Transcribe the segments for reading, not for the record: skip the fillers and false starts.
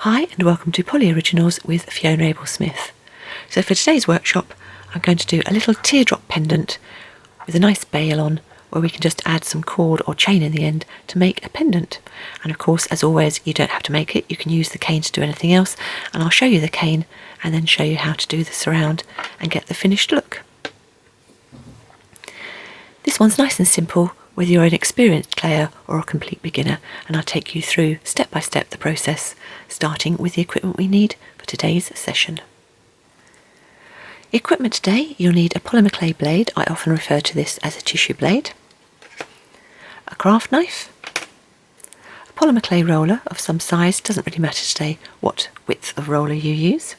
Hi and welcome to PolyOriginals with Fiona Abel-Smith. So for today's workshop I'm going to do a little teardrop pendant with a nice bail on, where we can just add some cord or chain in the end to make a pendant. And of course, as always, you don't have to make it, you can use the cane to do anything else, and I'll show you the cane and then show you how to do the surround and get the finished look. This one's nice and simple, whether you're an experienced player or a complete beginner, and I'll take you through step by step the process, starting with the equipment we need for today's session. Equipment today, you'll need a polymer clay blade, I often refer to this as a tissue blade, a craft knife, a polymer clay roller of some size, doesn't really matter today what width of roller you use.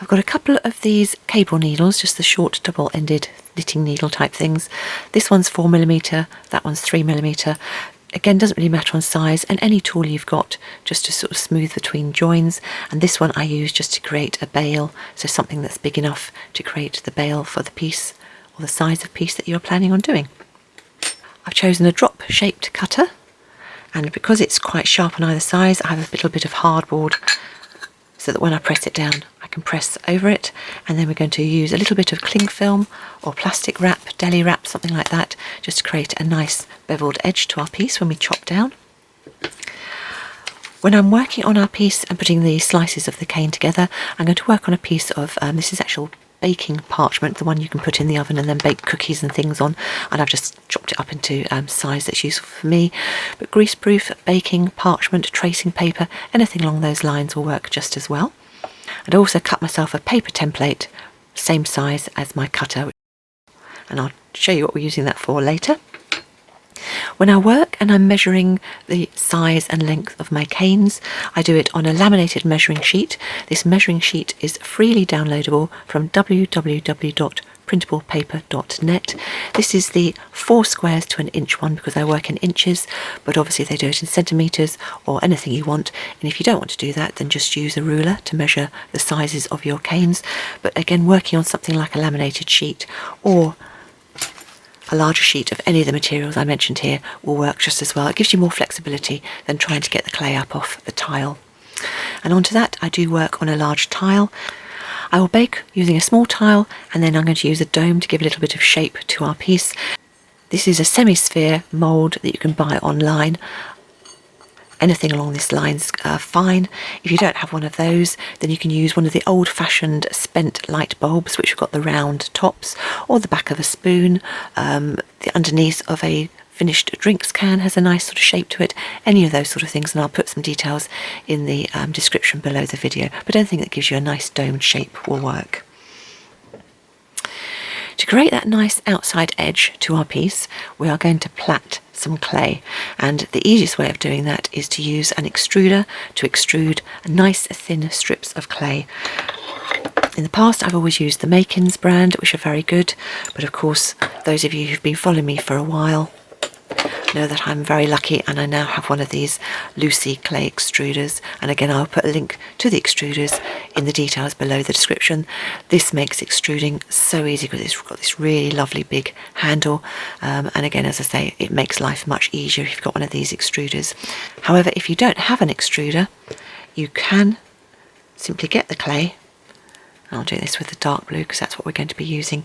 I've got a couple of these cable needles, just the short double-ended knitting needle type things. This one's 4mm, that one's 3mm. Again, doesn't really matter on size, and any tool you've got just to sort of smooth between joins. And this one I use just to create a bail, so something that's big enough to create the bail for the piece or the size of piece that you're planning on doing. I've chosen a drop shaped cutter, and because it's quite sharp on either side, I have a little bit of hardboard so that when I press it down I can press over it. And then we're going to use a little bit of cling film or plastic wrap, deli wrap, something like that, just to create a nice beveled edge to our piece when we chop down. When I'm working on our piece and putting the slices of the cane together, I'm going to work on a piece of, this is actual baking parchment, the one you can put in the oven and then bake cookies and things on, and I've just chopped it up into size that's useful for me. But greaseproof baking parchment, tracing paper, anything along those lines will work just as well. I'd also cut myself a paper template, same size as my cutter, and I'll show you what we're using that for later. When I work and I'm measuring the size and length of my canes, I do it on a laminated measuring sheet. This measuring sheet is freely downloadable from www.printablepaper.net. This is the 4 squares to an inch one because I work in inches, but obviously they do it in centimetres or anything you want. And if you don't want to do that, then just use a ruler to measure the sizes of your canes. But again, working on something like a laminated sheet or a larger sheet of any of the materials I mentioned here will work just as well. It gives you more flexibility than trying to get the clay up off the tile. And onto that I do work on a large tile. I will bake using a small tile, and then I'm going to use a dome to give a little bit of shape to our piece. This is a semi-sphere mould that you can buy online. Anything along this line's fine. If you don't have one of those, then you can use one of the old-fashioned spent light bulbs, which have got the round tops, or the back of a spoon. The underneath of a finished drinks can has a nice sort of shape to it. Any of those sort of things, and I'll put some details in the description below the video. But anything that gives you a nice domed shape will work. To create that nice outside edge to our piece, we are going to plait some clay, and the easiest way of doing that is to use an extruder to extrude nice thin strips of clay. In the past I've always used the Makins brand, which are very good, but of course those of you who've been following me for a while know that I'm very lucky and I now have one of these Lucy clay extruders, and again I'll put a link to the extruders in the details below the description. This makes extruding so easy because it's got this really lovely big handle, and again, as I say, it makes life much easier if you've got one of these extruders. However, if you don't have an extruder, you can simply get the clay, and I'll do this with the dark blue because that's what we're going to be using,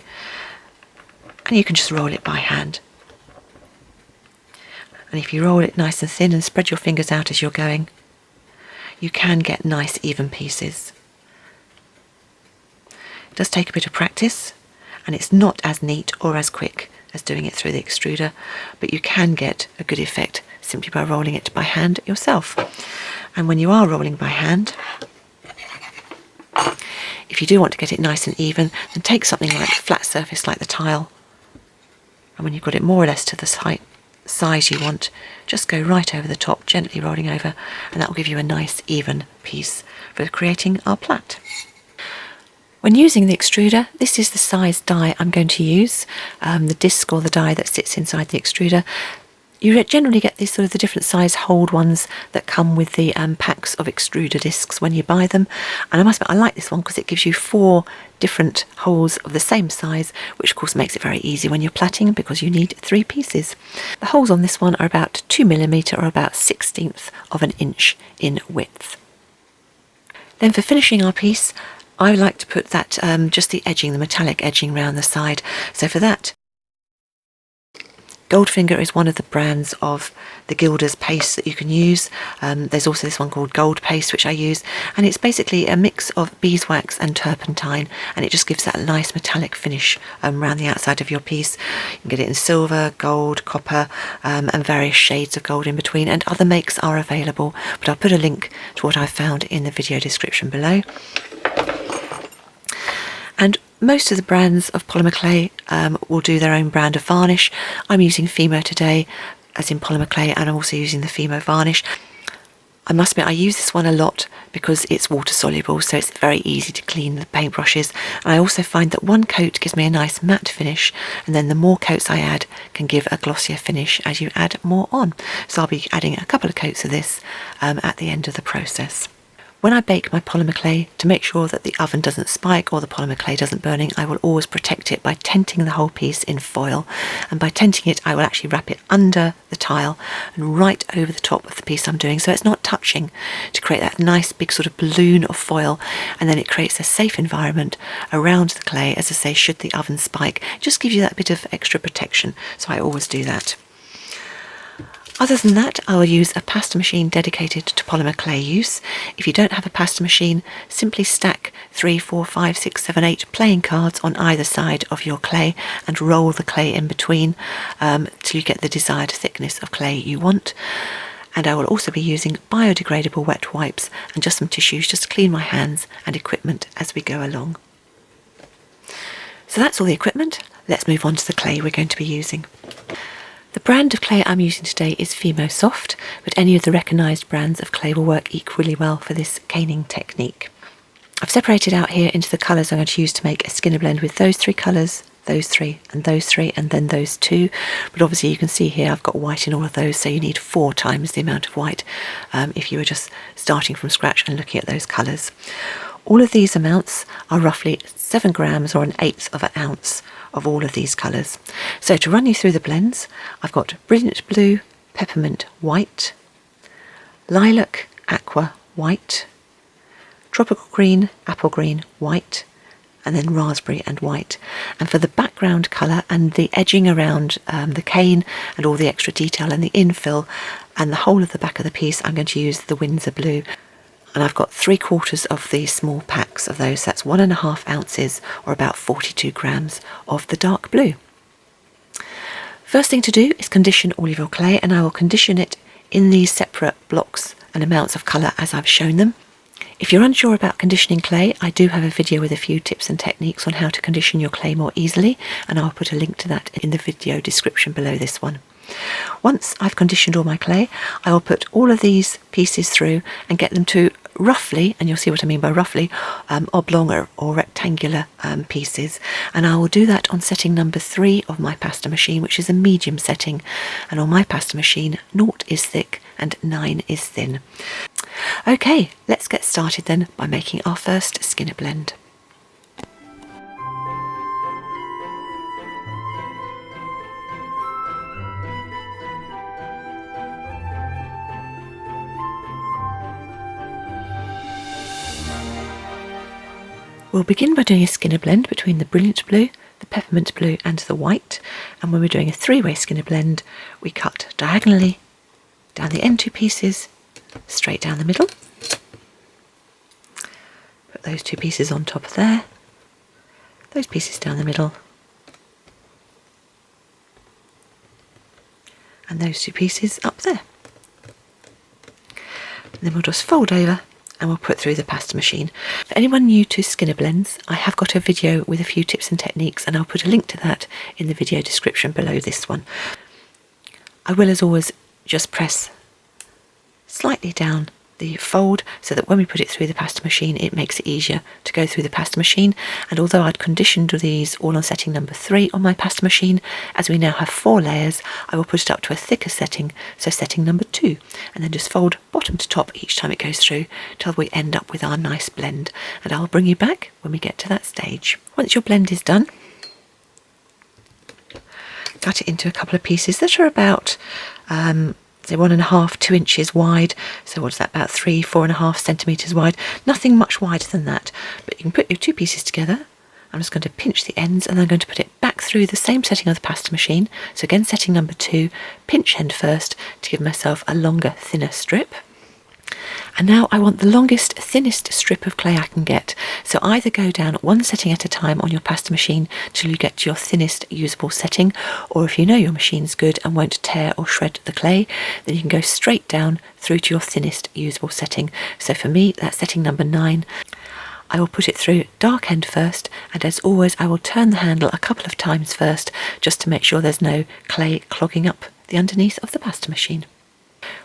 and you can just roll it by hand. And if you roll it nice and thin and spread your fingers out as you're going, you can get nice even pieces. It does take a bit of practice, and it's not as neat or as quick as doing it through the extruder, but you can get a good effect simply by rolling it by hand yourself. And when you are rolling by hand, if you do want to get it nice and even, then take something like a flat surface like the tile, and when you've got it more or less to the size you want, just go right over the top, gently rolling over, and that will give you a nice even piece for creating our plait. When using the extruder, this is the size die I'm going to use, the disc or the die that sits inside the extruder. You generally get these sort of the different size hold ones that come with the packs of extruder discs when you buy them, and I must admit I like this one because it gives you 4 different holes of the same size, which of course makes it very easy when you're plaiting because you need 3 pieces. The holes on this one are about 2mm or about 1/16 of an inch in width. Then for finishing our piece, I like to put that just the edging, the metallic edging around the side. So for that, Goldfinger is one of the brands of the Gilder's paste that you can use. There's also this one called Gold Paste, which I use, and it's basically a mix of beeswax and turpentine, and it just gives that nice metallic finish around the outside of your piece. You can get it in silver, gold, copper, and various shades of gold in between, and other makes are available, but I'll put a link to what I found in the video description below. And most of the brands of polymer clay will do their own brand of varnish. I'm using Fimo today, as in polymer clay, and I'm also using the Fimo varnish. I must admit I use this one a lot because it's water soluble, so it's very easy to clean the paintbrushes. And I also find that one coat gives me a nice matte finish, and then the more coats I add can give a glossier finish as you add more on. So I'll be adding a couple of coats of this at the end of the process. When I bake my polymer clay, to make sure that the oven doesn't spike or the polymer clay doesn't burning, I will always protect it by tenting the whole piece in foil. And by tenting it, I will actually wrap it under the tile and right over the top of the piece I'm doing, so it's not touching, to create that nice big sort of balloon of foil, and then it creates a safe environment around the clay, as I say, should the oven spike. It just gives you that bit of extra protection, so I always do that. Other than that, I will use a pasta machine dedicated to polymer clay use. If you don't have a pasta machine, simply stack 3, 4, 5, 6, 7, 8 playing cards on either side of your clay and roll the clay in between till you get the desired thickness of clay you want. And I will also be using biodegradable wet wipes and just some tissues just to clean my hands and equipment as we go along. So that's all the equipment. Let's move on to the clay we're going to be using. The brand of clay I'm using today is Fimo Soft, but any of the recognised brands of clay will work equally well for this caning technique. I've separated out here into the colours I'm going to use to make a skinner blend with those 3 colours, those 3 and those 3, and then those 2. But obviously you can see here I've got white in all of those, so you need 4 times the amount of white if you were just starting from scratch and looking at those colours. All of these amounts are roughly 7 grams or 1/8 of an ounce of all of these colours. So to run you through the blends, I've got Brilliant Blue, Peppermint White, Lilac Aqua White, Tropical Green, Apple Green White, and then Raspberry and White. And for the background colour and the edging around the cane and all the extra detail and the infill and the whole of the back of the piece, I'm going to use the Windsor Blue. And I've got 3/4 of these small packs of those. That's 1.5 ounces or about 42 grams of the dark blue. First thing to do is condition all of your clay, and I will condition it in these separate blocks and amounts of colour as I've shown them. If you're unsure about conditioning clay, I do have a video with a few tips and techniques on how to condition your clay more easily, and I'll put a link to that in the video description below this one. Once I've conditioned all my clay, I will put all of these pieces through and get them to roughly, and you'll see what I mean by roughly, oblong or rectangular pieces. And I will do that on setting number 3 of my pasta machine, which is a medium setting. And on my pasta machine, 0 is thick and 9 is thin. Okay, let's get started then by making our first skinner blend. We'll begin by doing a skinner blend between the Brilliant Blue, the Peppermint Blue and the White, and when we're doing a 3-way skinner blend, we cut diagonally down the end 2 pieces, straight down the middle. Put those 2 pieces on top of there, those pieces down the middle, and those 2 pieces up there. And then we'll just fold over and we'll put through the pasta machine. For anyone new to skinner blends, I have got a video with a few tips and techniques, and I'll put a link to that in the video description below this one. I will, as always, just press slightly down the fold so that when we put it through the pasta machine, it makes it easier to go through the pasta machine. And although I'd conditioned these all on setting number 3 on my pasta machine, as we now have 4 layers, I will put it up to a thicker setting, so setting number 2, and then just fold bottom to top each time it goes through till we end up with our nice blend. And I'll bring you back when we get to that stage. Once your blend is done, cut it into a couple of pieces that are about say 1.5, 2 inches wide. So what's that, about 4.5 centimetres wide? Nothing much wider than that. But you can put your two pieces together. I'm just going to pinch the ends and I'm going to put it back through the same setting of the pasta machine. So again, setting number 2, pinch end first to give myself a longer, thinner strip. And now I want the longest, thinnest strip of clay I can get. So either go down one setting at a time on your pasta machine till you get to your thinnest usable setting, or if you know your machine's good and won't tear or shred the clay, then you can go straight down through to your thinnest usable setting. So for me, that's setting number 9. I will put it through dark end first, and as always I will turn the handle a couple of times first just to make sure there's no clay clogging up the underneath of the pasta machine.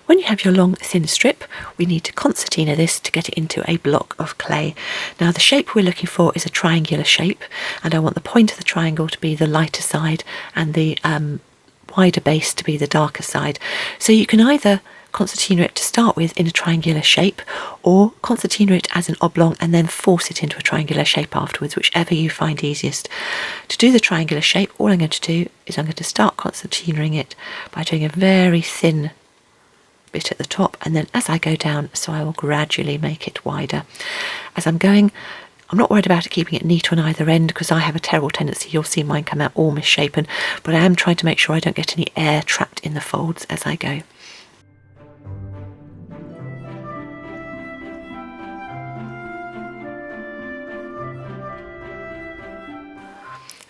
When you have your long thin strip, we need to concertina this to get it into a block of clay. Now the shape we're looking for is a triangular shape, and I want the point of the triangle to be the lighter side and the wider base to be the darker side. So you can either concertina it to start with in a triangular shape, or concertina it as an oblong and then force it into a triangular shape afterwards, whichever you find easiest. To do the triangular shape, all I'm going to do is I'm going to start concertinaing it by doing a very thin bit at the top, and then as I go down, so I will gradually make it wider. As I'm going, I'm not worried about it keeping it neat on either end, because I have a terrible tendency, you'll see mine come out all misshapen, but I am trying to make sure I don't get any air trapped in the folds as I go.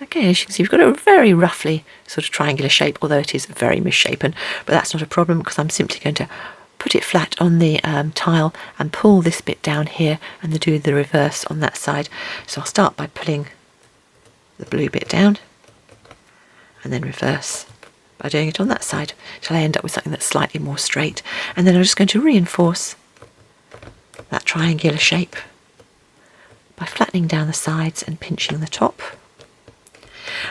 Okay, as you can see, we've got a very roughly sort of triangular shape, although it is very misshapen, but that's not a problem because I'm simply going to put it flat on the tile and pull this bit down here and then do the reverse on that side. So I'll start by pulling the blue bit down and then reverse by doing it on that side till I end up with something that's slightly more straight. And then I'm just going to reinforce that triangular shape by flattening down the sides and pinching the top.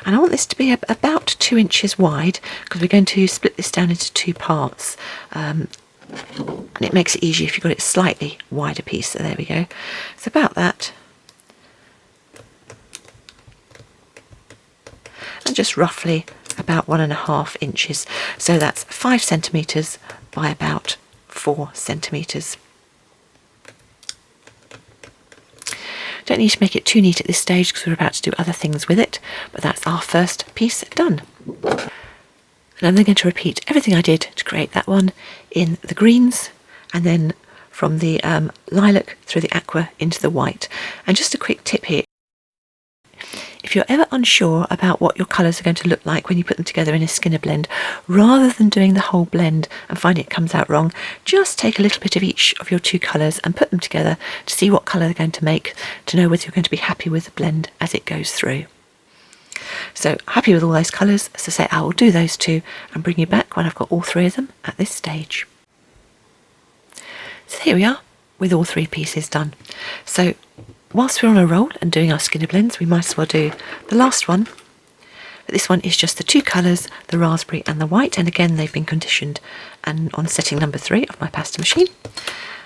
And I want this to be about 2 inches wide because we're going to split this down into 2 parts. And it makes it easier if you've got it slightly wider piece. So there we go. It's about that. And just roughly about 1.5 inches. So that's 5 centimetres by about 4 centimetres. Don't need to make it too neat at this stage because we're about to do other things with it, but that's our first piece done. And I'm then going to repeat everything I did to create that one in the greens, and then from the lilac through the aqua into the white. And just a quick tip here, if you're ever unsure about what your colours are going to look like when you put them together in a Skinner blend, rather than doing the whole blend and finding it comes out wrong, just take a little bit of each of your 2 colours and put them together to see what colour they're going to make, to know whether you're going to be happy with the blend as it goes through. So happy with all those colours, as I say, I will do those 2 and bring you back when I've got all 3 of them at this stage. So here we are with all 3 pieces done. So whilst we're on a roll and doing our Skinner blends, we might as well do the last one. But this one is just the 2 colours, the raspberry and the white, and again they've been conditioned and on setting number 3 of my pasta machine.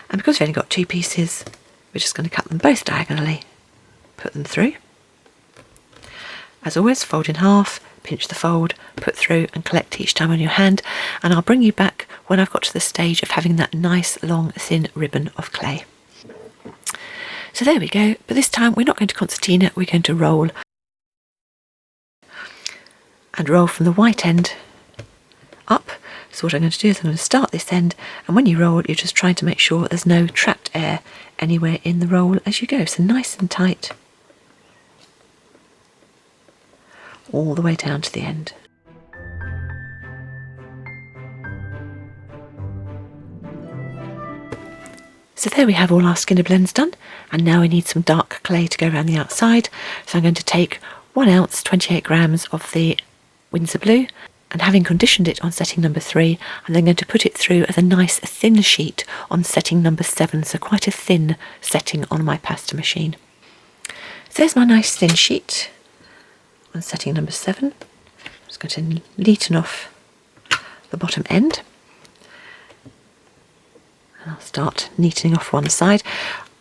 And because we've only got 2 pieces, we're just going to cut them both diagonally, put them through. As always, fold in half, pinch the fold, put through and collect each time on your hand, and I'll bring you back when I've got to the stage of having that nice long thin ribbon of clay. So there we go, but this time we're not going to concertina, we're going to roll. And roll from the white end up. So what I'm going to do is I'm going to start this end, and when you roll, you're just trying to make sure there's no trapped air anywhere in the roll as you go. So nice and tight, all the way down to the end. So there we have all our Skinner blends done, and now we need some dark clay to go around the outside. So I'm going to take 1 ounce, 28 grams of the Winsor Blue, and having conditioned it on setting number 3, I'm then going to put it through as a nice thin sheet on setting number 7, so quite a thin setting on my pasta machine. So there's my nice thin sheet on setting number 7. I'm just going to neaten off the bottom end. I'll start neatening off one side.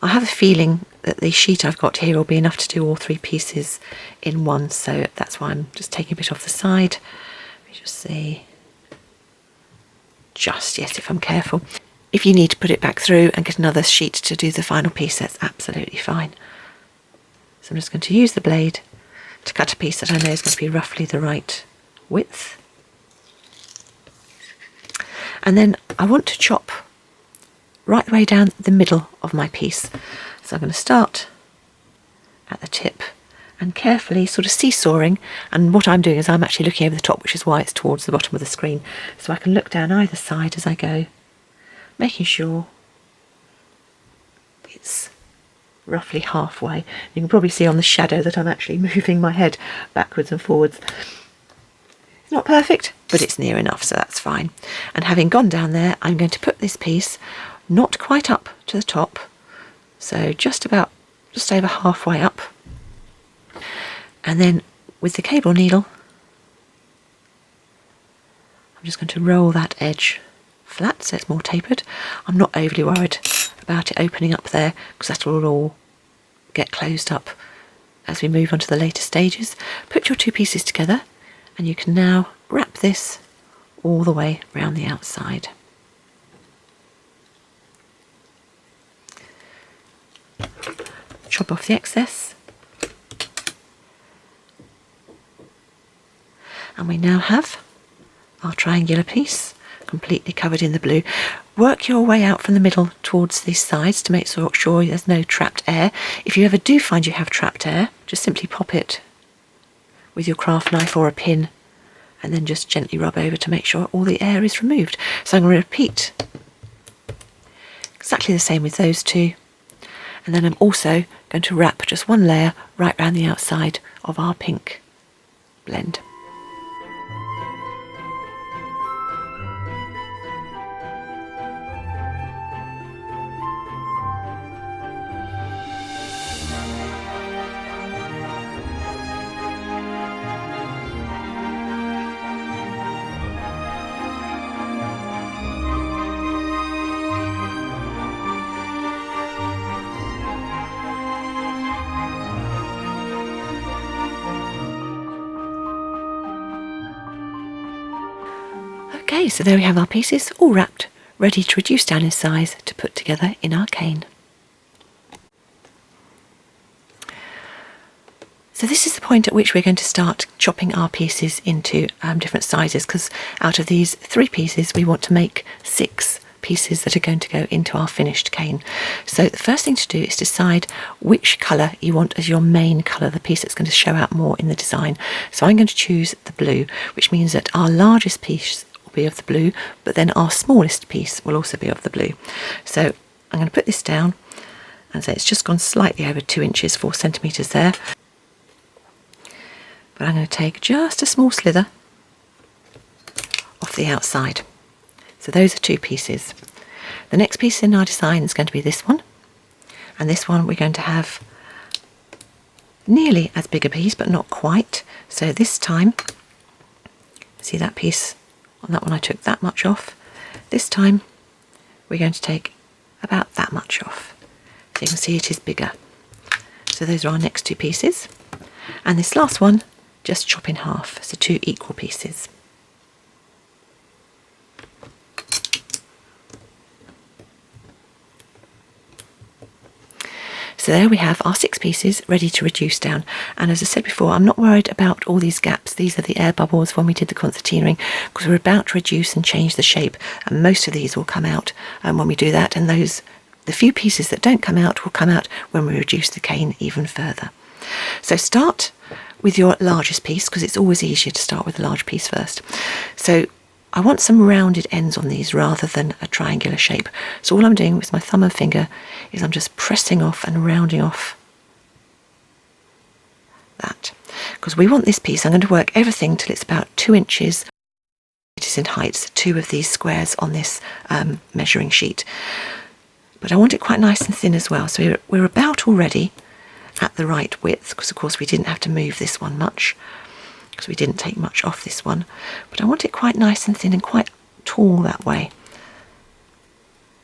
I have a feeling that the sheet I've got here will be enough to do all 3 pieces in one, so that's why I'm just taking a bit off the side. Let me just see. just, yes, if I'm careful. If you need to put it back through and get another sheet to do the final piece, that's absolutely fine. So I'm just going to use the blade to cut a piece that I know is going to be roughly the right width. And then I want to chop right the way down the middle of my piece. So I'm going to start at the tip and carefully sort of seesawing, and what I'm doing is I'm actually looking over the top, which is why it's towards the bottom of the screen, so I can look down either side as I go, making sure it's roughly halfway. You can probably see on the shadow that I'm actually moving my head backwards and forwards. It's not perfect, but it's near enough, so that's fine. And having gone down there, I'm going to put this piece not quite up to the top, so just over halfway up. And then with the cable needle, I'm just going to roll that edge flat so it's more tapered. I'm not overly worried about it opening up there because that will all get closed up as we move on to the later stages. Put your two pieces together and you can now wrap this all the way around the outside. Chop off the excess. And we now have our triangular piece completely covered in the blue. Work your way out from the middle towards these sides to make sure there's no trapped air. If you ever do find you have trapped air, just simply pop it with your craft knife or a pin and then just gently rub over to make sure all the air is removed. So I'm going to repeat exactly the same with those two. And then I'm also going to wrap just one layer right around the outside of our pink blend. Okay, so there we have our pieces all wrapped, ready to reduce down in size to put together in our cane. So this is the point at which we're going to start chopping our pieces into different sizes, because out of these 3 pieces we want to make 6 pieces that are going to go into our finished cane. So the first thing to do is decide which colour you want as your main colour, the piece that's going to show out more in the design. So I'm going to choose the blue, which means that our largest piece be of the blue, but then our smallest piece will also be of the blue. So I'm going to put this down and say it's just gone slightly over 2 inches, 4 centimetres there. But I'm going to take just a small slither off the outside. So those are 2 pieces. The next piece in our design is going to be this one, and this one we're going to have nearly as big a piece, but not quite. So this time, see that piece? On that one I took that much off. This time we're going to take about that much off. So you can see it is bigger. So those are our next 2 pieces. And this last one, just chop in half, so 2 equal pieces. So there we have our 6 pieces ready to reduce down. And as I said before, I'm not worried about all these gaps. These are the air bubbles when we did the concertina, because we're about to reduce and change the shape. And most of these will come out when we do that. And the few pieces that don't come out will come out when we reduce the cane even further. So start with your largest piece, because it's always easier to start with a large piece first. So I want some rounded ends on these rather than a triangular shape. So all I'm doing with my thumb and finger is I'm just pressing off and rounding off that. Because we want this piece, I'm going to work everything till it's about 2 inches in height, so 2 of these squares on this measuring sheet. But I want it quite nice and thin as well. So we're about already at the right width, because of course we didn't have to move this one much, because we didn't take much off this one, but I want it quite nice and thin and quite tall that way.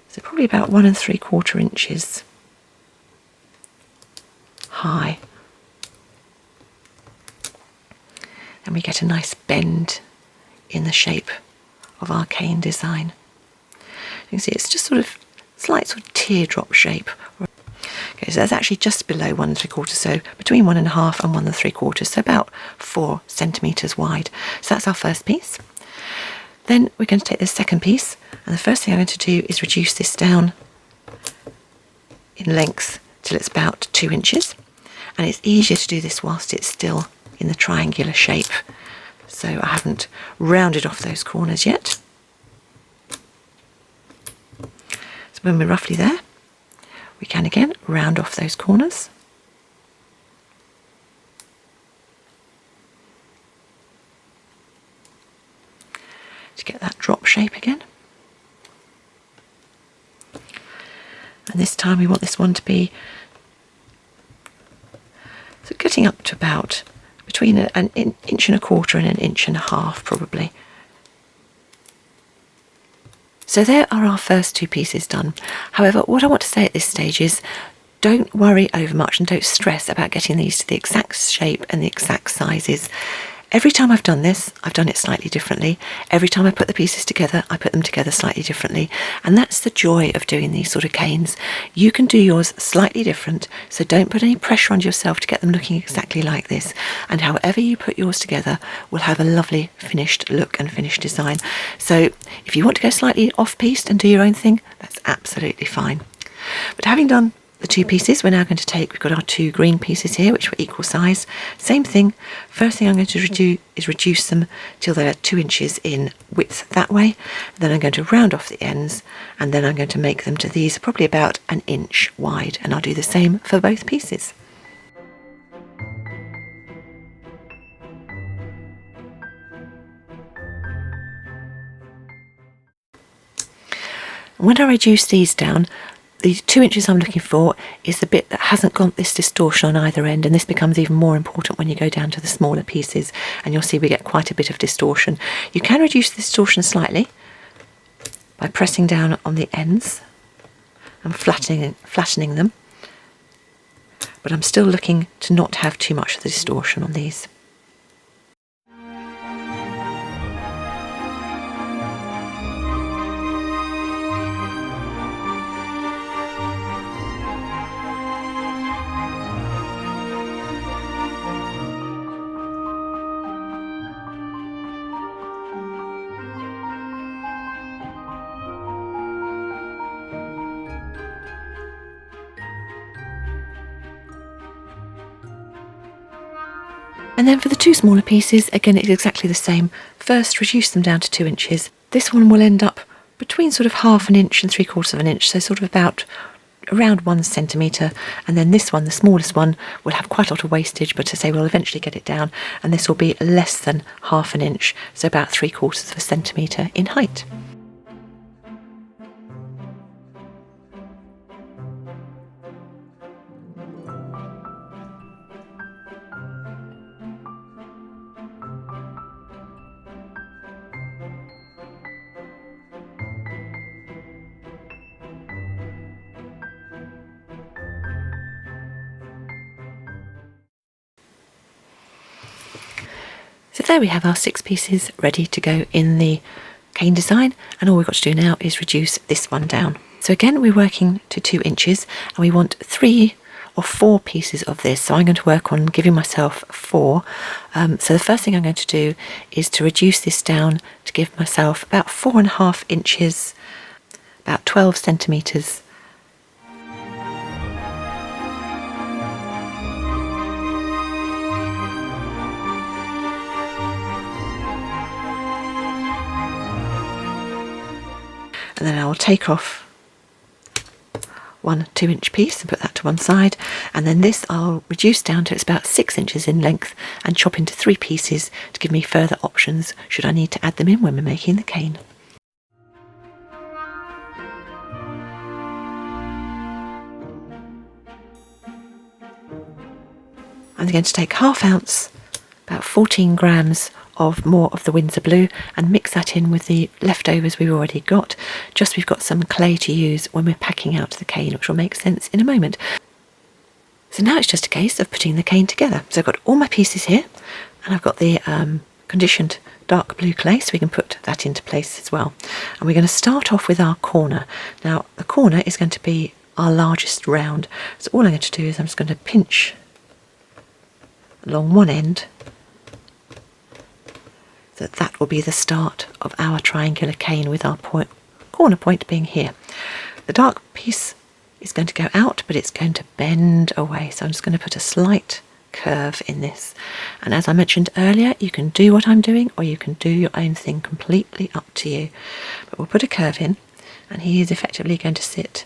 So probably about 1 3/4 inches high. And we get a nice bend in the shape of our cane design. You can see it's just sort of slight sort of teardrop shape. Okay, so that's actually just below 1 3/4, so between 1.5 and 1 3/4, so about 4 centimetres wide. So that's our first piece. Then we're going to take the second piece, and the first thing I'm going to do is reduce this down in length till it's about 2 inches, and it's easier to do this whilst it's still in the triangular shape. So I haven't rounded off those corners yet. So when we're roughly there, we can again round off those corners. To get that drop shape again. And this time we want this one to be so getting up to about between an 1.25 and an 1.5 probably. So there are our first 2 pieces done. However, what I want to say at this stage is don't worry over much and don't stress about getting these to the exact shape and the exact sizes. Every time I've done this, I've done it slightly differently. Every time I put the pieces together, I put them together slightly differently. And that's the joy of doing these sort of canes. You can do yours slightly different, so don't put any pressure on yourself to get them looking exactly like this. And however you put yours together will have a lovely finished look and finished design. So if you want to go slightly off-piste and do your own thing, that's absolutely fine. But having done the 2 pieces, we're now going to take, we've got our 2 green pieces here, which were equal size. Same thing, first thing I'm going to do is reduce them till they're 2 inches in width that way. Then I'm going to round off the ends, and then I'm going to make them to these probably about 1 inch wide, and I'll do the same for both pieces. When I reduce these down, the 2 inches I'm looking for is the bit that hasn't got this distortion on either end, and this becomes even more important when you go down to the smaller pieces, and you'll see we get quite a bit of distortion. You can reduce the distortion slightly by pressing down on the ends and flattening them, but I'm still looking to not have too much of the distortion on these. And then for the 2 smaller pieces, again it's exactly the same. First reduce them down to 2 inches. This one will end up between sort of 1/2 inch and 3/4 inch, so sort of about around 1 centimetre. And then this one, the smallest one, will have quite a lot of wastage, but as I say, we'll eventually get it down, and this will be less than 1/2 inch, so about 3/4 centimetre in height. So there we have our 6 pieces ready to go in the cane design, and all we've got to do now is reduce this one down. So again, we're working to 2 inches, and we want 3 or 4 pieces of this, so I'm going to work on giving myself 4. So the first thing I'm going to do is to reduce this down to give myself about 4.5 inches, about 12 centimetres. And then I will take off one 2-inch piece and put that to one side, and then this I'll reduce down to it's about 6 inches in length and chop into 3 pieces to give me further options should I need to add them in when we're making the cane. I'm going to take 1/2 ounce, about 14 grams of more of the Windsor Blue, and mix that in with the leftovers we've already got, just we've got some clay to use when we're packing out the cane, which will make sense in a moment. So now it's just a case of putting the cane together. So I've got all my pieces here, and I've got the conditioned dark blue clay so we can put that into place as well. And we're going to start off with our corner. Now the corner is going to be our largest round, so all I'm going to do is I'm just going to pinch along one end, so that will be the start of our triangular cane with our corner point being here. The dark piece is going to go out, but it's going to bend away, so I'm just going to put a slight curve in this. And as I mentioned earlier, you can do what I'm doing or you can do your own thing, completely up to you. But we'll put a curve in, and he is effectively going to sit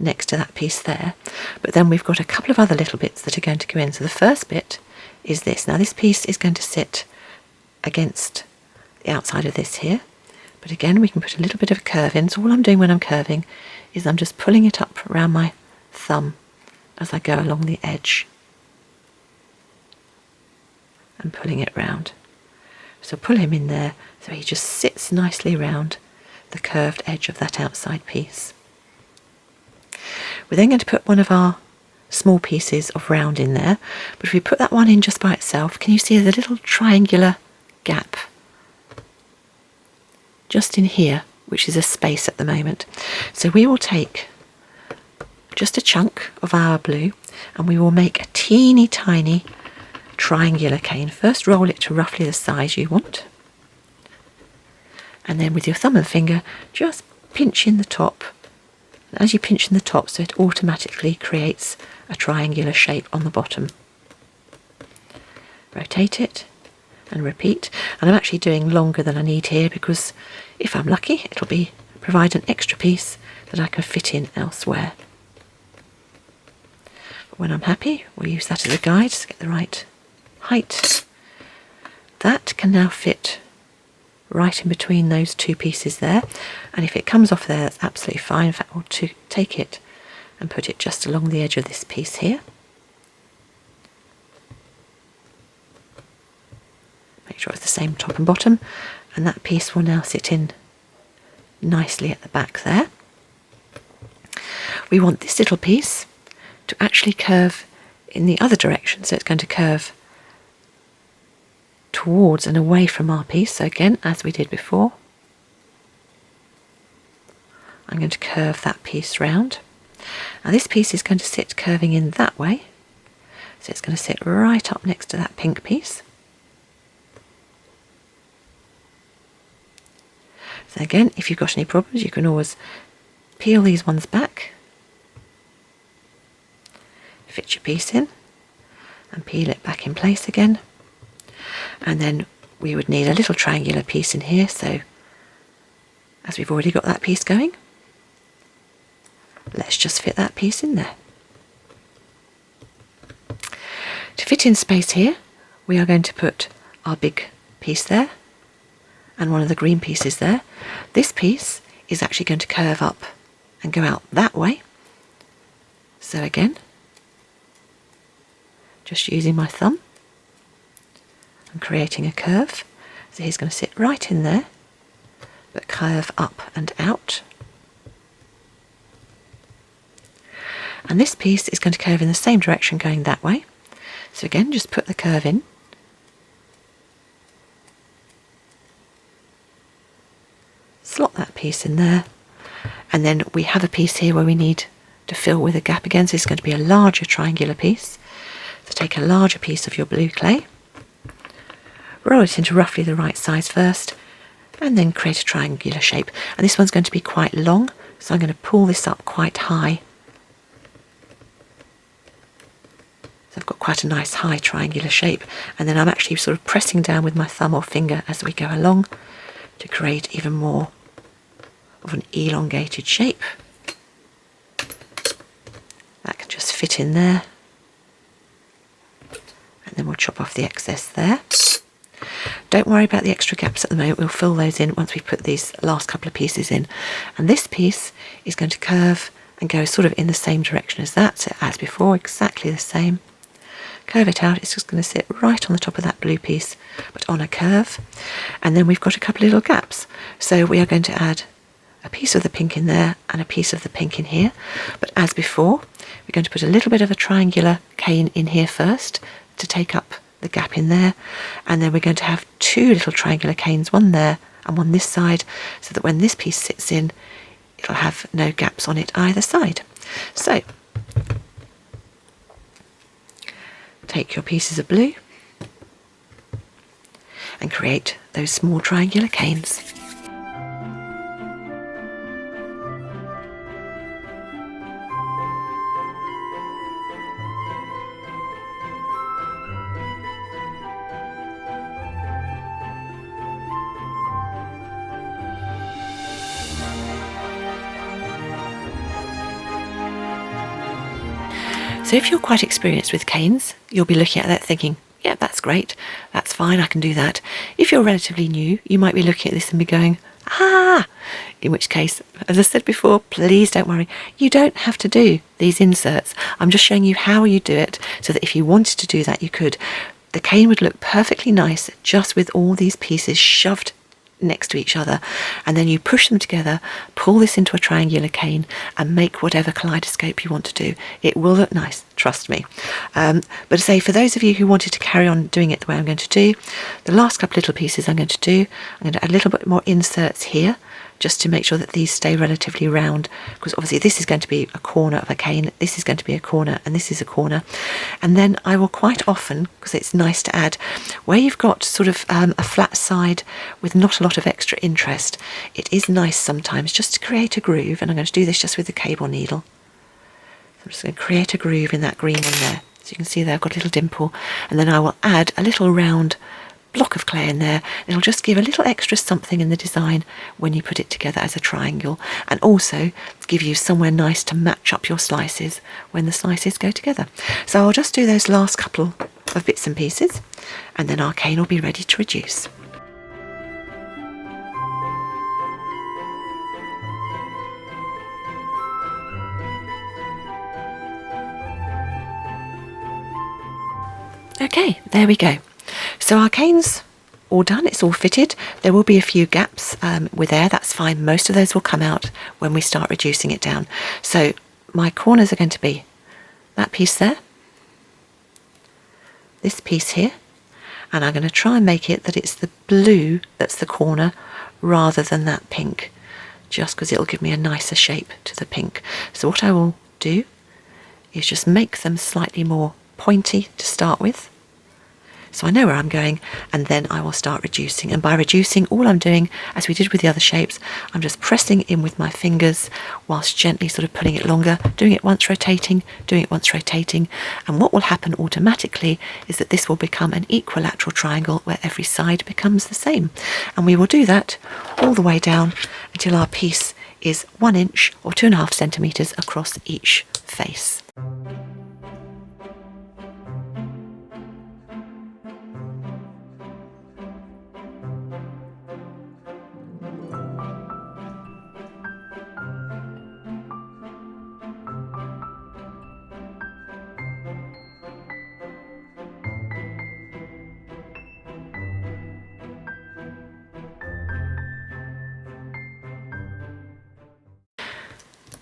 next to that piece there. But then we've got a couple of other little bits that are going to go in. So the first bit is this. Now this piece is going to sit against the outside of this here, but again we can put a little bit of a curve in. So all I'm doing when I'm curving is I'm just pulling it up around my thumb as I go along the edge and pulling it round. So pull him in there so he just sits nicely round the curved edge of that outside piece. We're then going to put one of our small pieces of round in there, but if we put that one in just by itself, can you see the little triangular gap just in here, which is a space at the moment? So we will take just a chunk of our blue and we will make a teeny tiny triangular cane. First roll it to roughly the size you want, and then with your thumb and finger just pinch in the top. And as you pinch in the top, so it automatically creates a triangular shape on the bottom. Rotate it and repeat. And I'm actually doing longer than I need here because if I'm lucky it'll provide an extra piece that I can fit in elsewhere. But when I'm happy, we'll use that as a guide to get the right height. That can now fit right in between those two pieces there, and if it comes off there, that's absolutely fine. In fact, we'll take it and put it just along the edge of this piece here. Make sure it's the same top and bottom, and that piece will now sit in nicely at the back there. We want this little piece to actually curve in the other direction, so it's going to curve towards and away from our piece. So again, as we did before, I'm going to curve that piece round. Now this piece is going to sit curving in that way, so it's going to sit right up next to that pink piece. So again, if you've got any problems, you can always peel these ones back, fit your piece in and peel it back in place again. And then we would need a little triangular piece in here, so as we've already got that piece going, let's just fit that piece in there. To fit in space here, we are going to put our big piece there and one of the green pieces there. This piece is actually going to curve up and go out that way. So again, just using my thumb and creating a curve. So he's going to sit right in there, but curve up and out. And this piece is going to curve in the same direction going that way. So again, just put the curve in. Slot that piece in there. And then we have a piece here where we need to fill with a gap again. So it's going to be a larger triangular piece. So take a larger piece of your blue clay, roll it into roughly the right size first, and then create a triangular shape. And this one's going to be quite long, so I'm going to pull this up quite high. So I've got quite a nice high triangular shape, and then I'm actually sort of pressing down with my thumb or finger as we go along to create even more of an elongated shape. That can just fit in there. And then we'll chop off the excess there. Don't worry about the extra gaps at the moment, we'll fill those in once we put these last couple of pieces in. And this piece is going to curve and go sort of in the same direction as that, so as before, exactly the same. Curve it out, it's just going to sit right on the top of that blue piece, but on a curve. And then we've got a couple of little gaps, so we are going to add a piece of the pink in there and a piece of the pink in here. But as before, we're going to put a little bit of a triangular cane in here first to take up the gap in there, and then we're going to have 2 little triangular canes, one there and one this side, so that when this piece sits in, it'll have no gaps on it either side. So take your pieces of blue and create those small triangular canes. So if you're quite experienced with canes, you'll be looking at that thinking, yeah, that's great, that's fine, I can do that. If you're relatively new, you might be looking at this and be going, ah, in which case, as I said before, please don't worry. You don't have to do these inserts. I'm just showing you how you do it so that if you wanted to do that, you could. The cane would look perfectly nice just with all these pieces shoved next to each other, and then you push them together, pull this into a triangular cane and make whatever kaleidoscope you want to do. It will look nice, trust me. But to say, for those of you who wanted to carry on doing it the way I'm going to do, the last couple little pieces I'm going to do, I'm going to add a little bit more inserts here just to make sure that these stay relatively round, because obviously this is going to be a corner of a cane, this is going to be a corner, and this is a corner. And then I will quite often, because it's nice to add, where you've got sort of a flat side with not a lot of extra interest, it is nice sometimes just to create a groove, and I'm going to do this just with the cable needle. So I'm just going to create a groove in that green one there. So you can see there I've got a little dimple, and then I will add a little round block of clay in there. It'll just give a little extra something in the design when you put it together as a triangle, and also give you somewhere nice to match up your slices when the slices go together. So I'll just do those last couple of bits and pieces, and then our cane will be ready to reduce. Okay, there we go. So our cane's all done, it's all fitted. There will be a few gaps with air, that's fine. Most of those will come out when we start reducing it down. So my corners are going to be that piece there, this piece here, and I'm going to try and make it that it's the blue that's the corner rather than that pink, just because it'll give me a nicer shape to the pink. So what I will do is just make them slightly more pointy to start with, so I know where I'm going, and then I will start reducing. And by reducing, all I'm doing, as we did with the other shapes, I'm just pressing in with my fingers whilst gently sort of pulling it longer, doing it once rotating, doing it once rotating, and what will happen automatically is that this will become an equilateral triangle where every side becomes the same. And we will do that all the way down until our piece is 1 inch or 2.5 centimetres across each face.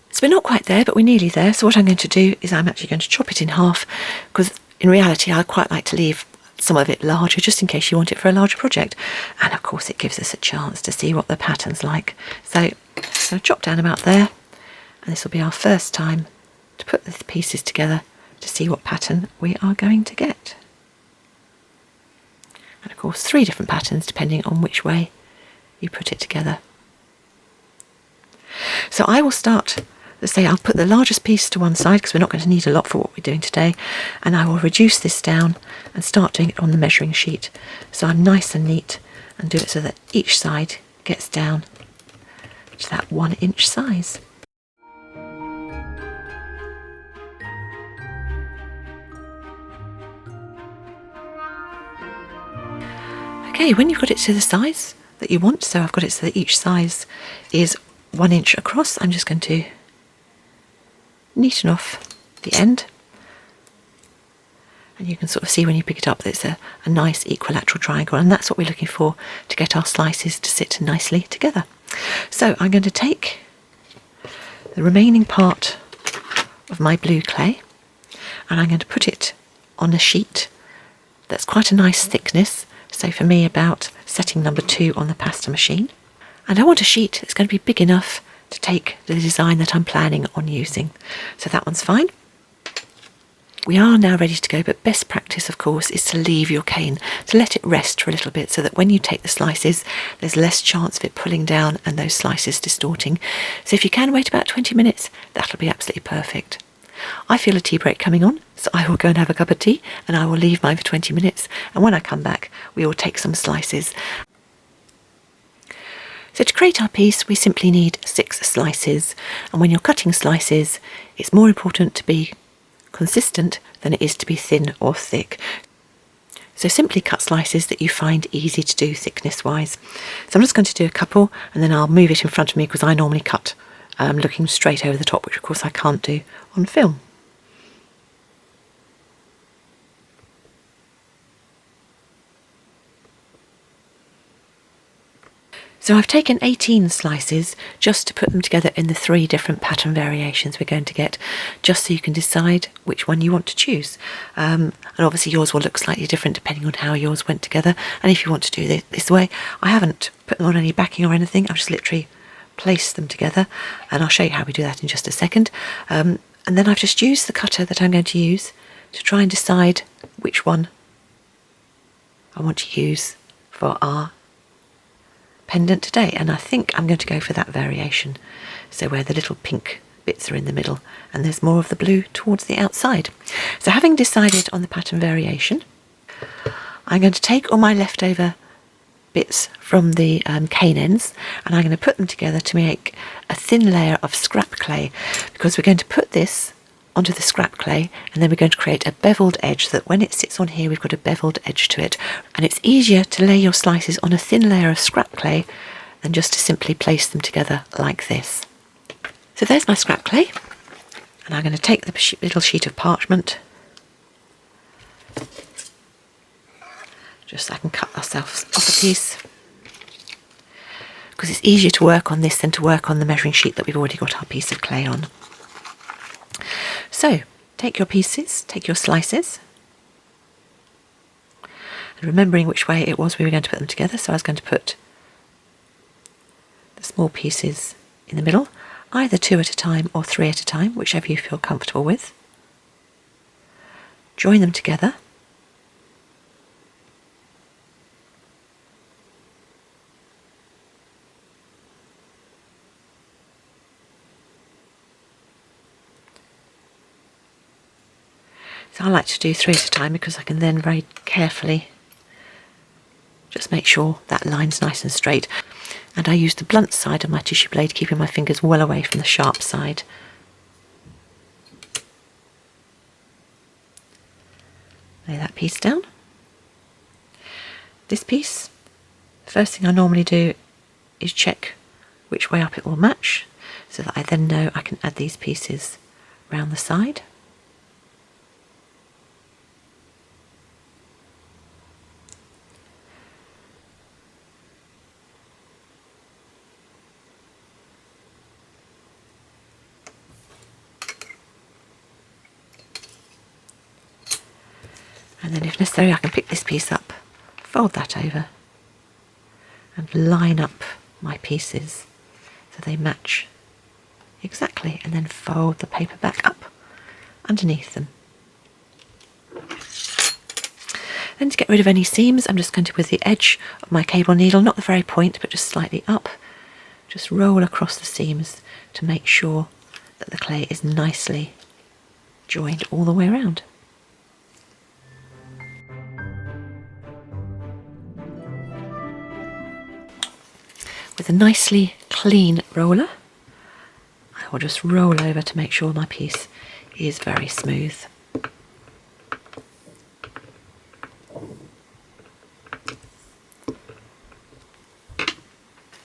So we're not quite there, but we're nearly there. So what I'm going to do is I'm actually going to chop it in half, because in reality I quite like to leave some of it larger just in case you want it for a larger project. And of course it gives us a chance to see what the pattern's like. So I'm going to chop down about there, and this will be our first time to put the pieces together to see what pattern we are going to get. And of course 3 different patterns depending on which way you put it together. So I will start, let's say I'll put the largest piece to one side because we're not going to need a lot for what we're doing today, and I will reduce this down and start doing it on the measuring sheet. So I'm nice and neat and do it so that each side gets down to that 1 inch size. Okay, when you've got it to the size that you want, so I've got it so that each size is 1 inch across, I'm just going to neaten off the end, and you can sort of see when you pick it up that it's a nice equilateral triangle, and that's what we're looking for to get our slices to sit nicely together. So I'm going to take the remaining part of my blue clay and I'm going to put it on a sheet that's quite a nice thickness. So for me, about setting number 2 on the pasta machine. And I want a sheet that's going to be big enough to take the design that I'm planning on using. So that one's fine. We are now ready to go, but best practice, of course, is to leave your cane, to let it rest for a little bit so that when you take the slices, there's less chance of it pulling down and those slices distorting. So if you can wait about 20 minutes, that'll be absolutely perfect. I feel a tea break coming on, so I will go and have a cup of tea and I will leave mine for 20 minutes. And when I come back, we will take some slices. So to create our piece, we simply need 6 slices. And when you're cutting slices, it's more important to be consistent than it is to be thin or thick. So simply cut slices that you find easy to do thickness wise. So I'm just going to do a couple and then I'll move it in front of me because I normally cut looking straight over the top, which of course I can't do on film. So I've taken 18 slices just to put them together in the 3 different pattern variations we're going to get, just so you can decide which one you want to choose. And obviously yours will look slightly different depending on how yours went together. And if you want to do this way, I haven't put them on any backing or anything. I've just literally placed them together, and I'll show you how we do that in just a second. And then I've just used the cutter that I'm going to use to try and decide which one I want to use for our pendant today, and I think I'm going to go for that variation, so where the little pink bits are in the middle and there's more of the blue towards the outside. So having decided on the pattern variation, I'm going to take all my leftover bits from the cane ends and I'm going to put them together to make a thin layer of scrap clay, because we're going to put this onto the scrap clay and then we're going to create a beveled edge so that when it sits on here we've got a beveled edge to it, and it's easier to lay your slices on a thin layer of scrap clay than just to simply place them together like this. So there's my scrap clay, and I'm going to take the little sheet of parchment just so I can cut ourselves off a piece, because it's easier to work on this than to work on the measuring sheet that we've already got our piece of clay on. So, take your pieces, take your slices, and remembering which way it was we were going to put them together, so I was going to put the small pieces in the middle, either 2 at a time or 3 at a time, whichever you feel comfortable with. Join them together. So I like to do 3 at a time because I can then very carefully just make sure that line's nice and straight. And I use the blunt side of my tissue blade, keeping my fingers well away from the sharp side. Lay that piece down. This piece, the first thing I normally do is check which way up it will match, so that I then know I can add these pieces round the side. And then if necessary I can pick this piece up, fold that over and line up my pieces so they match exactly, and then fold the paper back up underneath them. Then to get rid of any seams, I'm just going to, with the edge of my cable needle, not the very point but just slightly up, just roll across the seams to make sure that the clay is nicely joined all the way around. With a nicely clean roller, I will just roll over to make sure my piece is very smooth.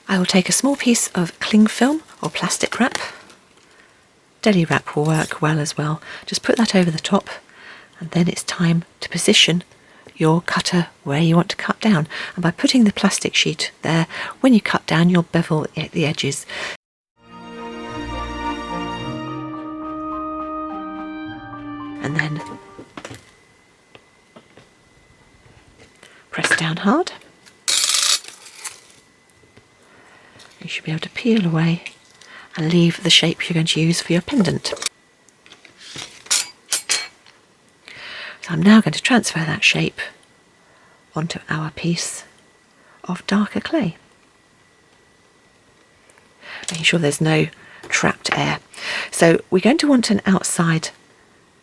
I will take a small piece of cling film or plastic wrap. Deli wrap will work well as well. Just put that over the top, and then it's time to position your cutter where you want to cut down. And by putting the plastic sheet there, when you cut down you'll bevel the edges. And then down hard. You should be able to peel away and leave the shape you're going to use for your pendant. So I'm now going to transfer that shape onto our piece of darker clay, making sure there's no trapped air. So we're going to want an outside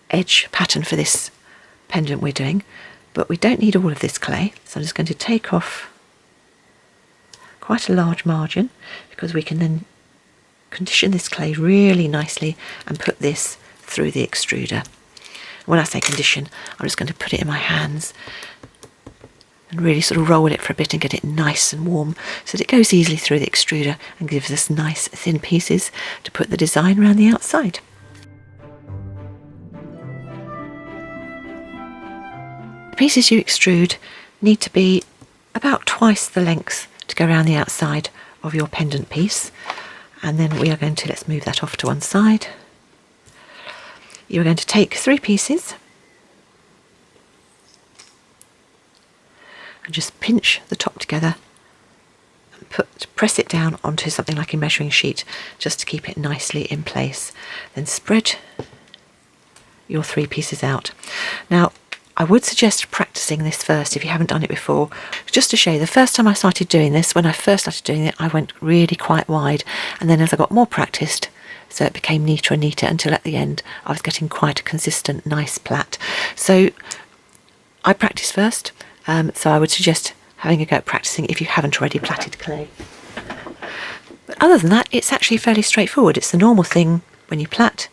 edge pattern for this pendant we're doing, but we don't need all of this clay, so I'm just going to take off quite a large margin, because we can then condition this clay really nicely and put this through the extruder. When I say condition, I'm just going to put it in my hands and really sort of roll it for a bit and get it nice and warm so that it goes easily through the extruder and gives us nice thin pieces to put the design around the outside. The pieces you extrude need to be about twice the length to go around the outside of your pendant piece. And then we are going to, let's move that off to one side. You're going to take 3 pieces and just pinch the top together and press it down onto something like a measuring sheet just to keep it nicely in place. Then spread your 3 pieces out. Now, I would suggest practicing this first if you haven't done it before. Just to show you, the first time I started doing this, when I first started doing it, I went really quite wide, and then as I got more practiced, so it became neater and neater until at the end I was getting quite a consistent, nice plait. So I practiced first, so I would suggest having a go at practicing if you haven't already plaited clay. But other than that, it's actually fairly straightforward. It's the normal thing when you plait.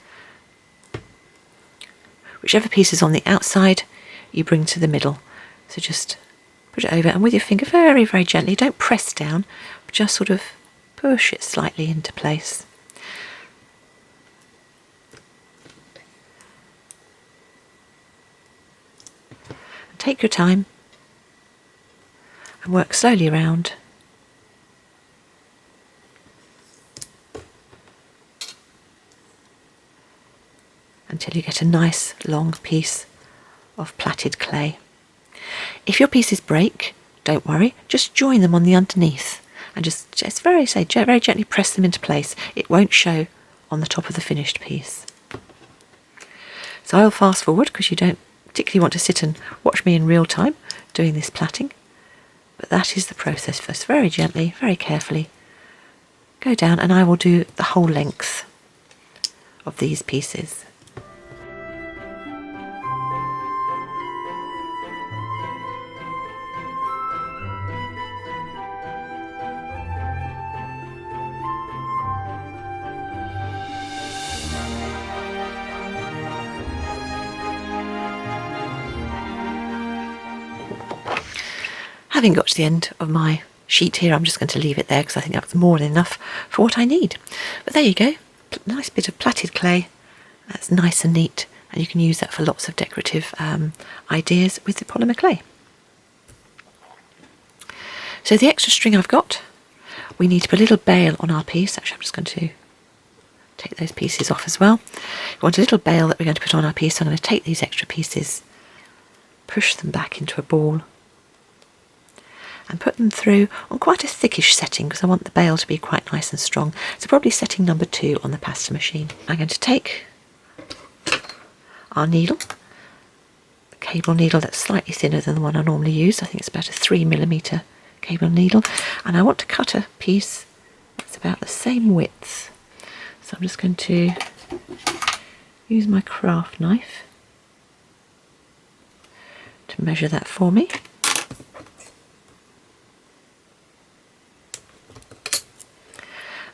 Whichever piece is on the outside, you bring to the middle. So just put it over and with your finger very, very gently, don't press down, but just sort of push it slightly into place. And take your time and work slowly around. Until you get a nice long piece of plaited clay. If your pieces break, don't worry, just join them on the underneath and just very gently press them into place. It won't show on the top of the finished piece. So I'll fast forward because you don't particularly want to sit and watch me in real time doing this plaiting, but that is the process. First, very gently, very carefully go down, and I will do the whole length of these pieces. Having got to the end of my sheet here, I'm just going to leave it there because I think that's more than enough for what I need. But there you go, nice bit of plaited clay. That's nice and neat, and you can use that for lots of decorative ideas with the polymer clay. So the extra string I've got, we need to put a little bail on our piece. Actually, I'm just going to take those pieces off as well. We want a little bail that we're going to put on our piece. So I'm going to take these extra pieces, push them back into a ball, and put them through on quite a thickish setting because I want the bail to be quite nice and strong. So probably setting number 2 on the pasta machine. I'm going to take our needle, a cable needle that's slightly thinner than the one I normally use. I think it's about a 3mm cable needle, and I want to cut a piece that's about the same width. So I'm just going to use my craft knife to measure that for me.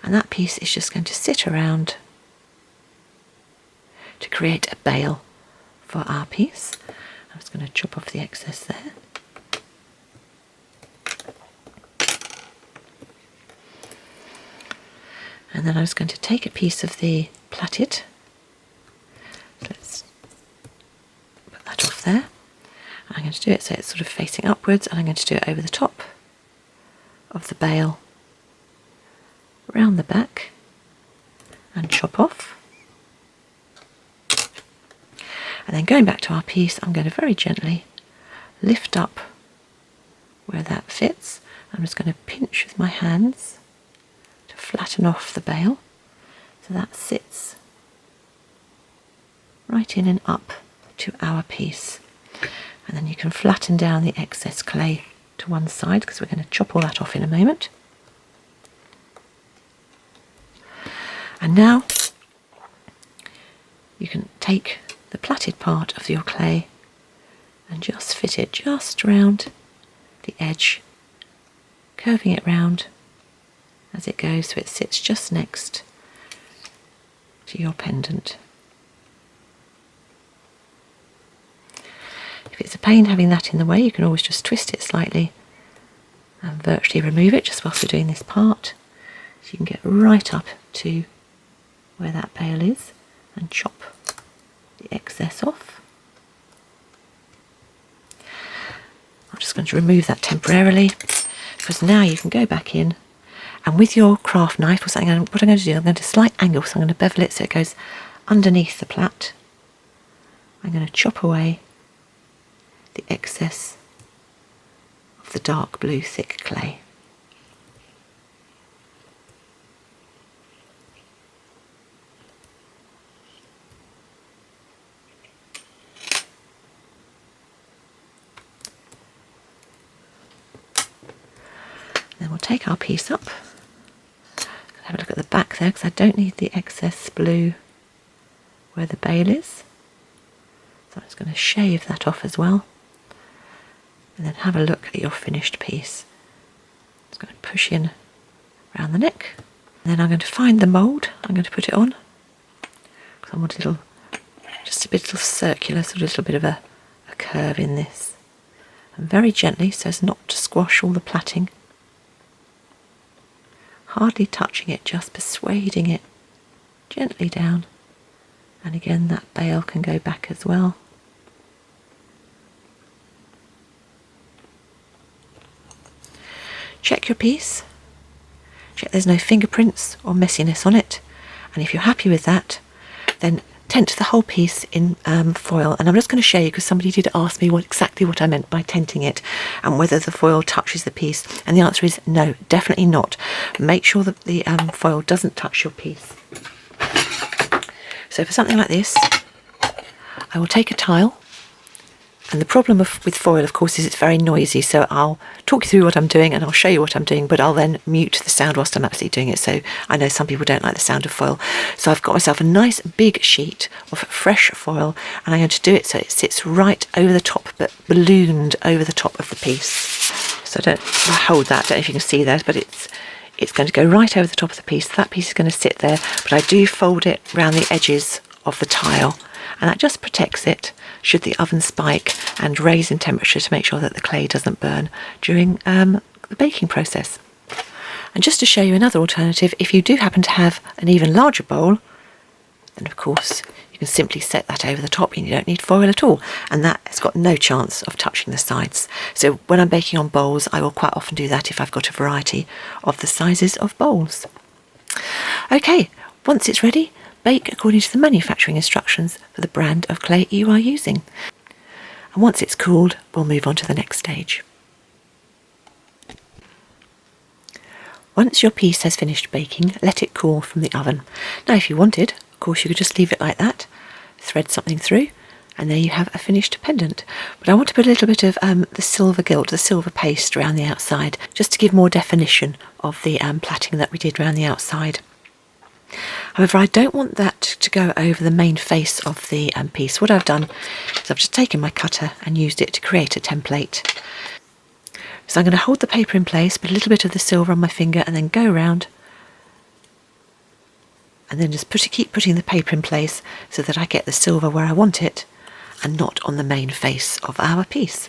And that piece is just going to sit around to create a bail for our piece. I'm just going to chop off the excess there. And then I was going to take a piece of the plaited. Let's put that off there. And I'm going to do it so it's sort of facing upwards, and I'm going to do it over the top of the bail, around the back, and chop off. And then going back to our piece, I'm going to very gently lift up where that fits. I'm just going to pinch with my hands to flatten off the bail so that sits right in and up to our piece. And then you can flatten down the excess clay to one side because we're going to chop all that off in a moment. And now you can take the plaited part of your clay and just fit it just round the edge, curving it round as it goes so it sits just next to your pendant. If it's a pain having that in the way, you can always just twist it slightly and virtually remove it just whilst we're doing this part. So you can get right up to where that bail is and chop the excess off. I'm just going to remove that temporarily because now you can go back in and with your craft knife or something, what I'm going to do, I'm going to slight angle, so I'm going to bevel it so it goes underneath the plait. I'm going to chop away the excess of the dark blue thick clay. Then we'll take our piece up. Have a look at the back there because I don't need the excess blue where the bail is. So I'm just going to shave that off as well. And then have a look at your finished piece. Just going to push in around the neck. And then I'm going to find the mould. I'm going to put it on. Because I want a little, just a bit of circular, so a little bit of a curve in this. And very gently, so as not to squash all the plaiting. Hardly touching it, just persuading it gently down. And again, that bail can go back as well. Check your piece. Check there's no fingerprints or messiness on it. And if you're happy with that, then tent the whole piece in foil. And I'm just going to show you because somebody did ask me exactly what I meant by tenting it and whether the foil touches the piece. And the answer is no, definitely not. Make sure that the foil doesn't touch your piece. So for something like this, I will take a tile. And the problem with foil, of course, is it's very noisy. So I'll talk you through what I'm doing and I'll show you what I'm doing, but I'll then mute the sound whilst I'm actually doing it. So I know some people don't like the sound of foil. So I've got myself a nice big sheet of fresh foil and I'm going to do it so it sits right over the top, but ballooned over the top of the piece. So I hold that, I don't know if you can see that, but it's going to go right over the top of the piece. That piece is going to sit there, but I do fold it around the edges of the tile. And that just protects it should the oven spike and raise in temperature to make sure that the clay doesn't burn during the baking process. And just to show you another alternative, if you do happen to have an even larger bowl, then of course you can simply set that over the top and you don't need foil at all. And that has got no chance of touching the sides. So when I'm baking on bowls, I will quite often do that if I've got a variety of the sizes of bowls. Okay, once it's ready, bake according to the manufacturing instructions for the brand of clay you are using. And once it's cooled, we'll move on to the next stage. Once your piece has finished baking, let it cool from the oven. Now if you wanted, of course you could just leave it like that, thread something through, and there you have a finished pendant. But I want to put a little bit of the silver gilt, the silver paste around the outside, just to give more definition of the plaiting that we did around the outside. However, I don't want that to go over the main face of the piece. What I've done is I've just taken my cutter and used it to create a template. So I'm going to hold the paper in place, put a little bit of the silver on my finger and then go around and then just keep putting the paper in place so that I get the silver where I want it and not on the main face of our piece.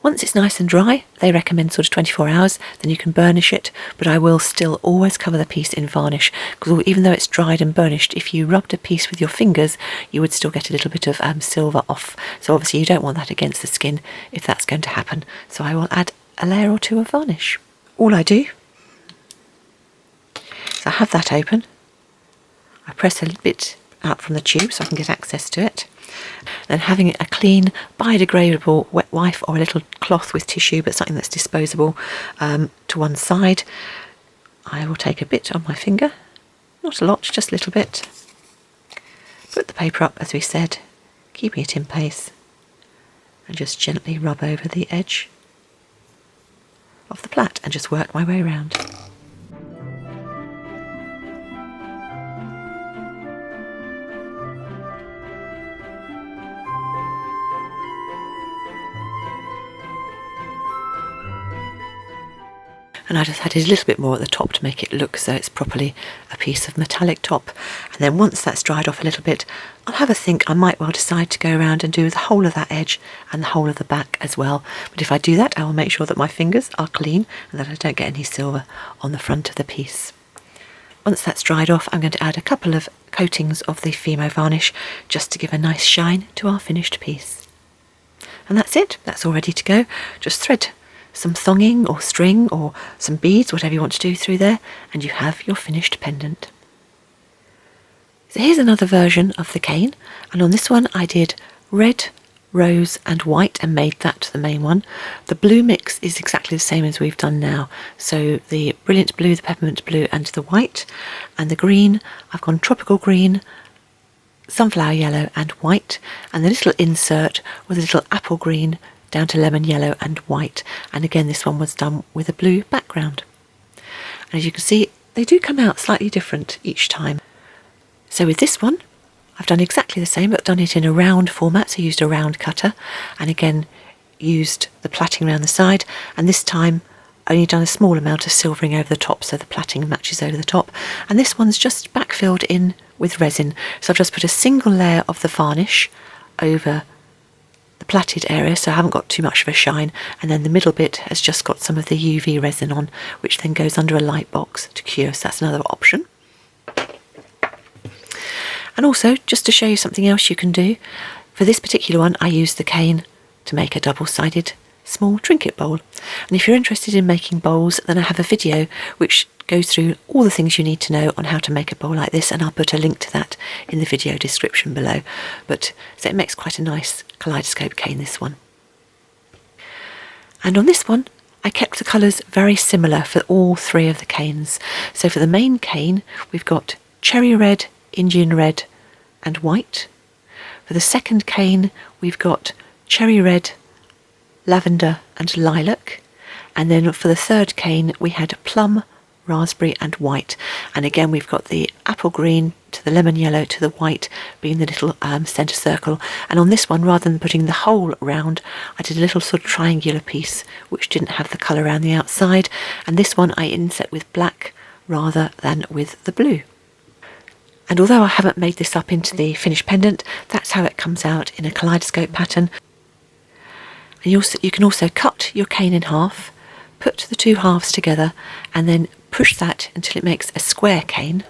Once it's nice and dry, they recommend sort of 24 hours, then you can burnish it, but I will still always cover the piece in varnish, because even though it's dried and burnished, if you rubbed a piece with your fingers, you would still get a little bit of silver off. So obviously you don't want that against the skin if that's going to happen. So I will add a layer or two of varnish. All I do, so I have that open, I press a little bit out from the tube so I can get access to it. then having a clean, biodegradable wet wipe or a little cloth with tissue, but something that's disposable, to one side. I will take a bit on my finger, not a lot, just a little bit. Put the paper up, as we said, keeping it in place, and just gently rub over the edge of the plait and just work my way around. And I just added a little bit more at the top to make it look so it's properly a piece of metallic top. And then once that's dried off a little bit, I'll have a think. I might well decide to go around and do the whole of that edge and the whole of the back as well. But if I do that, I will make sure that my fingers are clean and that I don't get any silver on the front of the piece. Once that's dried off, I'm going to add a couple of coatings of the Fimo varnish just to give a nice shine to our finished piece. And that's it. That's all ready to go. Just thread some thonging or string or some beads, whatever you want to do through there, and you have your finished pendant. So here's another version of the cane, and on this one I did red, rose and white and made that the main one. The blue mix is exactly the same as we've done now, so the brilliant blue, the peppermint blue and the white, and the green I've gone tropical green, sunflower yellow and white, and the little insert was a little apple green down to lemon yellow and white, and again this one was done with a blue background. And as you can see, they do come out slightly different each time. So with this one I've done exactly the same, but done it in a round format, so used a round cutter, and again used the plaiting around the side, and this time only done a small amount of silvering over the top so the plaiting matches over the top. And this one's just backfilled in with resin, so I've just put a single layer of the varnish over the plaited area, so I haven't got too much of a shine, and then the middle bit has just got some of the UV resin on, which then goes under a light box to cure, so that's another option. And also, just to show you something else you can do, for this particular one I used the cane to make a double-sided small trinket bowl. And if you're interested in making bowls, then I have a video which goes through all the things you need to know on how to make a bowl like this, and I'll put a link to that in the video description below. But so it makes quite a nice kaleidoscope cane, this one. And on this one I kept the colours very similar for all three of the canes. So for the main cane we've got cherry red, Indian red and white. For the second cane we've got cherry red, lavender and lilac, and then for the third cane we had plum, raspberry and white, and again we've got the apple green to the lemon yellow to the white being the little centre circle. And on this one, rather than putting the whole round, I did a little sort of triangular piece which didn't have the colour around the outside, and this one I inset with black rather than with the blue. And although I haven't made this up into the finished pendant, that's how it comes out in a kaleidoscope pattern. And you can also cut your cane in half, put the two halves together and then push that until it makes a square cane.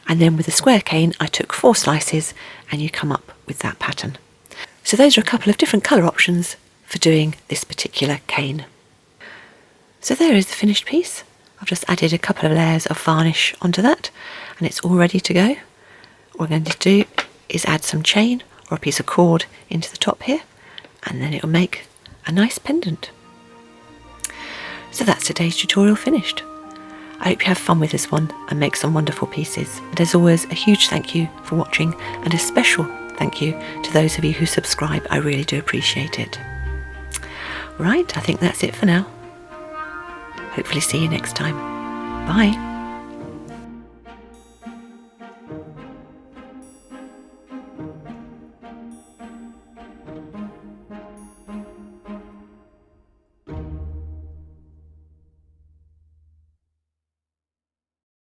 And then with the square cane I took 4 slices and you come up with that pattern. So those are a couple of different colour options for doing this particular cane. So there is the finished piece. I've just added a couple of layers of varnish onto that and it's all ready to go. What we're going to do is add some chain or a piece of cord into the top here, and then it will make a nice pendant. So that's today's tutorial finished. I hope you have fun with this one and make some wonderful pieces. And as always, a huge thank you for watching, and a special thank you to those of you who subscribe. I really do appreciate it. Right, I think that's it for now. Hopefully see you next time. Bye.